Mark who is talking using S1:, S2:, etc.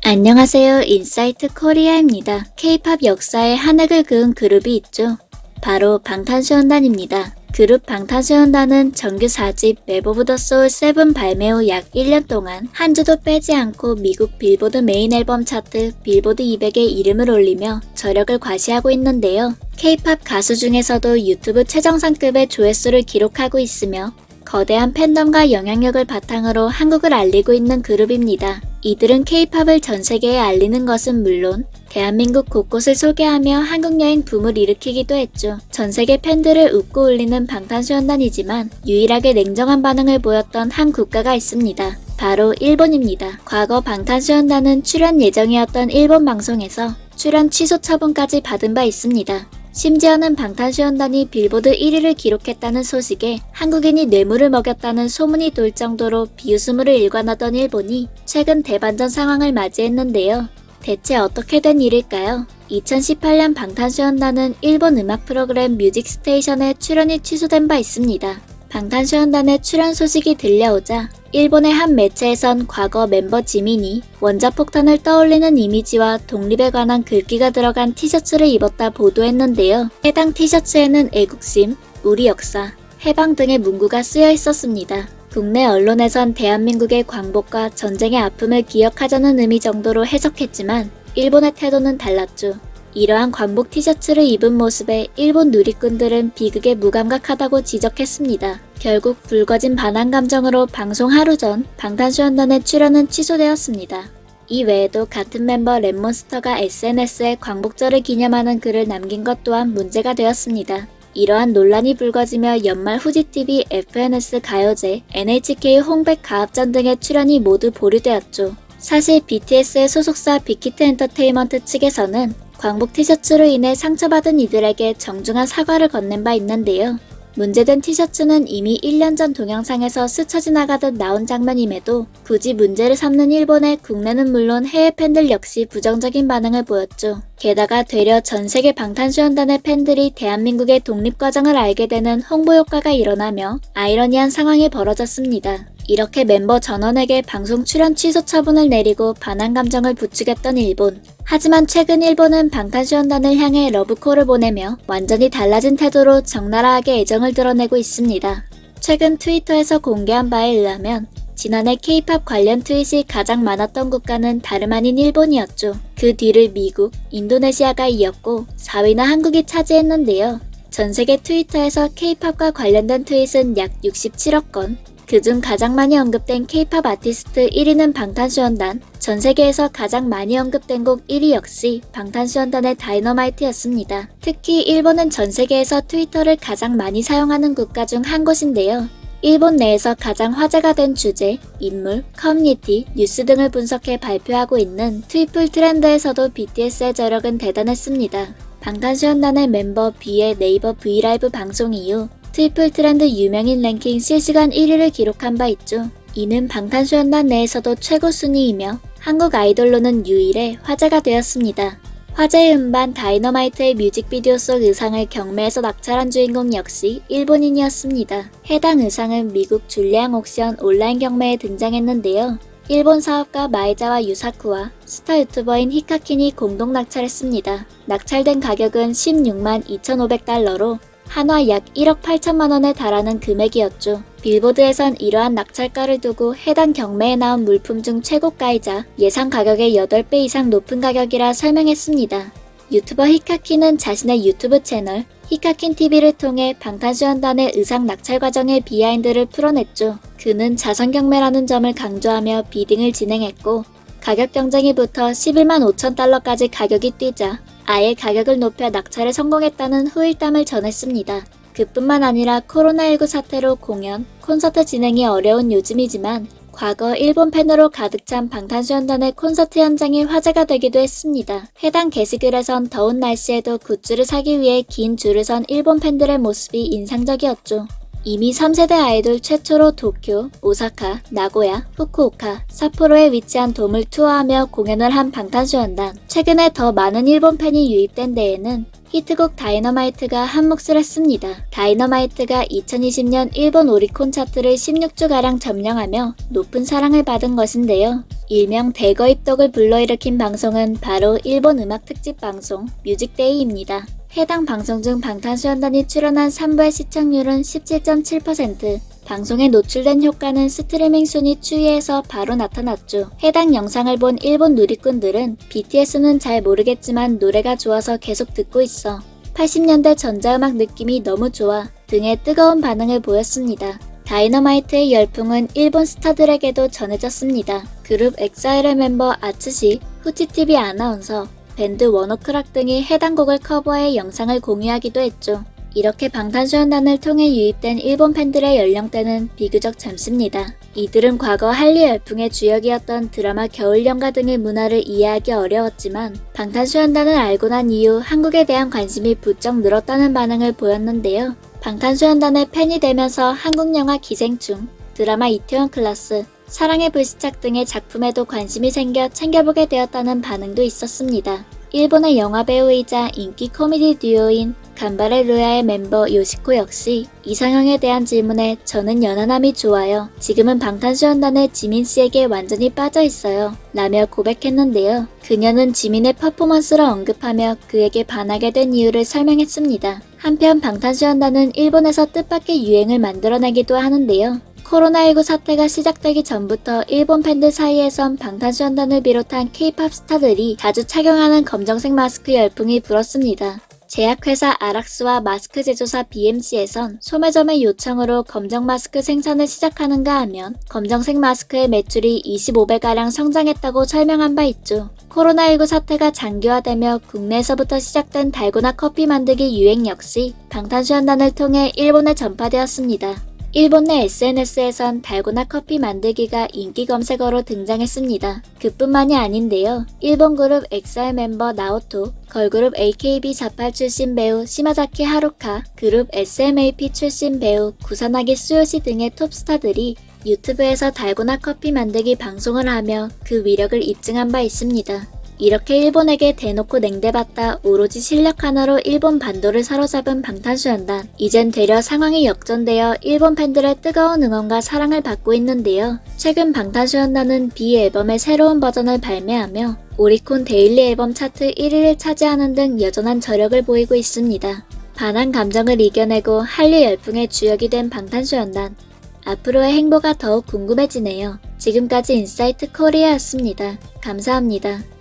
S1: 안녕하세요. 인사이트 코리아입니다. K-팝 역사에 한 획을 그은 그룹이 있죠. 바로 방탄소년단입니다. 그룹 방탄소년단은 정규 4집 맵 오브 더 소울 7 발매 후 약 1년 동안 한 주도 빼지 않고 미국 빌보드 메인 앨범 차트 빌보드 200에 이름을 올리며 저력을 과시하고 있는데요. K-팝 가수 중에서도 유튜브 최정상급의 조회수를 기록하고 있으며 거대한 팬덤과 영향력을 바탕으로 한국을 알리고 있는 그룹입니다. 이들은 K-팝을 전 세계에 알리는 것은 물론 대한민국 곳곳을 소개하며 한국 여행 붐을 일으키기도 했죠. 전 세계 팬들을 웃고 울리는 방탄소년단이지만 유일하게 냉정한 반응을 보였던 한 국가가 있습니다. 바로 일본입니다. 과거 방탄소년단은 출연 예정이었던 일본 방송에서 출연 취소 처분까지 받은 바 있습니다. 심지어는 방탄소년단이 빌보드 1위를 기록했다는 소식에 한국인이 뇌물을 먹였다는 소문이 돌 정도로 비웃음으로 일관하던 일본이 최근 대반전 상황을 맞이했는데요. 대체 어떻게 된 일일까요? 2018년 방탄소년단은 일본 음악 프로그램 뮤직스테이션에 출연이 취소된 바 있습니다. 방탄소년단의 출연 소식이 들려오자 일본의 한 매체에선 과거 멤버 지민이 원자폭탄을 떠올리는 이미지와 독립에 관한 글귀가 들어간 티셔츠를 입었다 보도했는데요. 해당 티셔츠에는 애국심, 우리 역사, 해방 등의 문구가 쓰여 있었습니다. 국내 언론에선 대한민국의 광복과 전쟁의 아픔을 기억하자는 의미 정도로 해석했지만 일본의 태도는 달랐죠. 이러한 광복 티셔츠를 입은 모습에 일본 누리꾼들은 비극에 무감각하다고 지적했습니다. 결국 불거진 반한 감정으로 방송 하루 전 방탄소년단의 출연은 취소되었습니다. 이 외에도 같은 멤버 랩몬스터가 SNS에 광복절을 기념하는 글을 남긴 것 또한 문제가 되었습니다. 이러한 논란이 불거지며 연말 후지TV, FNS 가요제, NHK 홍백 가합전 등의 출연이 모두 보류되었죠. 사실 BTS의 소속사 빅히트 엔터테인먼트 측에서는 광복 티셔츠로 인해 상처받은 이들에게 정중한 사과를 건넨 바 있는데요. 문제된 티셔츠는 이미 1년 전 동영상에서 스쳐 지나가듯 나온 장면임에도 굳이 문제를 삼는 일본의 국내는 물론 해외 팬들 역시 부정적인 반응을 보였죠. 게다가 되려 전 세계 방탄소년단의 팬들이 대한민국의 독립과정을 알게 되는 홍보 효과가 일어나며 아이러니한 상황이 벌어졌습니다. 이렇게 멤버 전원에게 방송 출연 취소 처분을 내리고 반한 감정을 부추겼던 일본. 하지만 최근 일본은 방탄소년단을 향해 러브콜을 보내며 완전히 달라진 태도로 적나라하게 애정을 드러내고 있습니다. 최근 트위터에서 공개한 바에 의하면 지난해 K-팝 관련 트윗이 가장 많았던 국가는 다름 아닌 일본이었죠. 그 뒤를 미국, 인도네시아가 이었고 4위나 한국이 차지했는데요. 전 세계 트위터에서 K-팝과 관련된 트윗은 약 67억 건, 그중 가장 많이 언급된 K-팝 아티스트 1위는 방탄소년단, 전 세계에서 가장 많이 언급된 곡 1위 역시 방탄소년단의 다이너마이트였습니다. 특히 일본은 전 세계에서 트위터를 가장 많이 사용하는 국가 중 한 곳인데요. 일본 내에서 가장 화제가 된 주제, 인물, 커뮤니티, 뉴스 등을 분석해 발표하고 있는 트위플 트렌드에서도 BTS의 저력은 대단했습니다. 방탄소년단의 멤버 B의 네이버 브이라이브 방송 이후 트위플 트렌드 유명인 랭킹 실시간 1위를 기록한 바 있죠. 이는 방탄소년단 내에서도 최고 순위이며 한국 아이돌로는 유일해 화제가 되었습니다. 화제의 음반 다이너마이트의 뮤직비디오 속 의상을 경매에서 낙찰한 주인공 역시 일본인이었습니다. 해당 의상은 미국 줄리앙 옥션 온라인 경매에 등장했는데요. 일본 사업가 마에자와 유사쿠와 스타 유튜버인 히카킨이 공동 낙찰했습니다. 낙찰된 가격은 16만 2,500달러로 한화 약 1억 8천만 원에 달하는 금액이었죠. 빌보드에선 이러한 낙찰가를 두고 해당 경매에 나온 물품 중 최고가이자 예상 가격의 8배 이상 높은 가격이라 설명했습니다. 유튜버 히카킨은 자신의 유튜브 채널 히카킨TV를 통해 방탄소년단의 의상 낙찰 과정의 비하인드를 풀어냈죠. 그는 자선 경매라는 점을 강조하며 비딩을 진행했고 가격 경쟁이 붙어 11만 5천 달러까지 가격이 뛰자 아예 가격을 높여 낙찰에 성공했다는 후일담을 전했습니다. 그뿐만 아니라 코로나19 사태로 공연, 콘서트 진행이 어려운 요즘이지만 과거 일본 팬으로 가득 찬 방탄소년단의 콘서트 현장이 화제가 되기도 했습니다. 해당 게시글에선 더운 날씨에도 굿즈를 사기 위해 긴 줄을 선 일본 팬들의 모습이 인상적이었죠. 이미 3세대 아이돌 최초로 도쿄, 오사카, 나고야, 후쿠오카, 삿포로에 위치한 돔을 투어하며 공연을 한 방탄소년단. 최근에 더 많은 일본 팬이 유입된 데에는 히트곡 다이너마이트가 한 몫을 했습니다. 다이너마이트가 2020년 일본 오리콘 차트를 16주가량 점령하며 높은 사랑을 받은 것인데요. 일명 대거 입덕을 불러일으킨 방송은 바로 일본 음악 특집 방송 뮤직데이입니다. 해당 방송 중 방탄소년단이 출연한 3부의 시청률은 17.7%, 방송에 노출된 효과는 스트리밍 순위 추이에서 바로 나타났죠. 해당 영상을 본 일본 누리꾼들은 BTS는 잘 모르겠지만 노래가 좋아서 계속 듣고 있어. 80년대 전자음악 느낌이 너무 좋아 등의 뜨거운 반응을 보였습니다. 다이너마이트의 열풍은 일본 스타들에게도 전해졌습니다. 그룹 엑사일의 멤버 아츠시, 후지TV 아나운서, 밴드 워너크락 등이 해당 곡을 커버해 영상을 공유하기도 했죠. 이렇게 방탄소년단을 통해 유입된 일본 팬들의 연령대는 비교적 젊습니다. 이들은 과거 한류 열풍의 주역이었던 드라마 겨울연가 등의 문화를 이해하기 어려웠지만 방탄소년단을 알고 난 이후 한국에 대한 관심이 부쩍 늘었다는 반응을 보였는데요. 방탄소년단의 팬이 되면서 한국 영화 기생충, 드라마 이태원 클라스, 사랑의 불시착 등의 작품에도 관심이 생겨 챙겨보게 되었다는 반응도 있었습니다. 일본의 영화배우이자 인기 코미디 듀오인 간바레 루야의 멤버 요시코 역시 이상형에 대한 질문에 저는 연하남이 좋아요. 지금은 방탄소년단의 지민씨에게 완전히 빠져있어요. 라며 고백했는데요. 그녀는 지민의 퍼포먼스를 언급하며 그에게 반하게 된 이유를 설명했습니다. 한편 방탄소년단은 일본에서 뜻밖의 유행을 만들어내기도 하는데요. 코로나19 사태가 시작되기 전부터 일본 팬들 사이에선 방탄소년단을 비롯한 K-팝 스타들이 자주 착용하는 검정색 마스크 열풍이 불었습니다. 제약회사 아락스와 마스크 제조사 BMC에선 소매점의 요청으로 검정 마스크 생산을 시작하는가 하면 검정색 마스크의 매출이 25배가량 성장했다고 설명한 바 있죠. 코로나19 사태가 장기화되며 국내에서부터 시작된 달고나 커피 만들기 유행 역시 방탄소년단을 통해 일본에 전파되었습니다. 일본 내 SNS에선 달고나 커피 만들기가 인기 검색어로 등장했습니다. 그뿐만이 아닌데요. 일본 그룹 엑사의 멤버 나오토, 걸그룹 AKB48 출신 배우 시마자키 하루카, 그룹 SMAP 출신 배우 구사나기 수요시 등의 톱스타들이 유튜브에서 달고나 커피 만들기 방송을 하며 그 위력을 입증한 바 있습니다. 이렇게 일본에게 대놓고 냉대받다 오로지 실력 하나로 일본 반도를 사로잡은 방탄소년단. 이젠 되려 상황이 역전되어 일본 팬들의 뜨거운 응원과 사랑을 받고 있는데요. 최근 방탄소년단은 B 앨범의 새로운 버전을 발매하며 오리콘 데일리 앨범 차트 1위를 차지하는 등 여전한 저력을 보이고 있습니다. 반한 감정을 이겨내고 한류 열풍의 주역이 된 방탄소년단. 앞으로의 행보가 더욱 궁금해지네요. 지금까지 인사이트 코리아였습니다. 감사합니다.